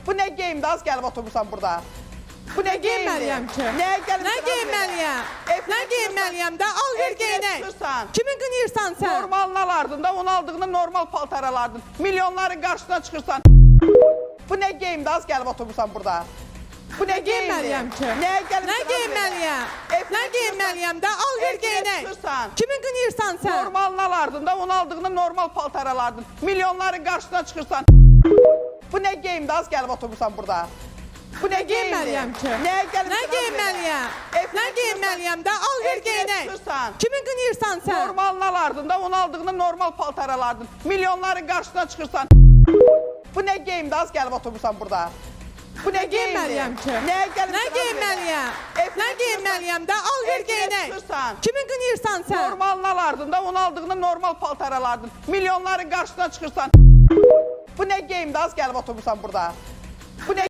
Bu nə geyimdir? Az gəlib oturmuşsan burada. Bu nə Giyinməliyəm ki. Nəyə gəlib? Nə giyinməliyəm? Nə giyinməliyəm də? Al ver geyinək. Kimi qınıyırsan sən? Normalını alardın da, onu aldığında normal paltar alardın. Milyonların qarşısına çıxırsan. Bu nə geyimdir? Az gəlib oturmuşsan burada. Bu nə Giyinməliyəm ki. Nəyə gəlib? Nə giyinməliyəm? Nə giyinməliyəm də? Al ver geyinək. Kimi qınıyırsan sən? Normalını alardın da, onu aldığında normal paltar alardın. Milyonların qarşısına çıxırsan. Bu nə geyimdir? Az gəlib oturmuşsan burada. Bu nə Giyinməliyəm ki. Nəyə gəlib? Nə giyinməliyəm? Nə giyinməliyəm də? Al ver geyinək. Kimi qınıyırsan sən? Normalını alardın da, onu aldığında normal paltar alardın. Milyonların qarşısına çıxırsan. Bu nə geyimdir? Az gəlib oturmuşsan burada. Bu nə Giyinməliyəm ki. Nəyə gəlib? Nə giyinməliyəm? Nə giyinməliyəm də? Al ver geyinək. Kimi qınıyırsan sən? Normalını alardın da, onu aldığında normal paltar alardın. Milyonların qarşısına çıxırsan. Bu nə geyimdir? Az gəlib oturmuşsan burada. Bu nə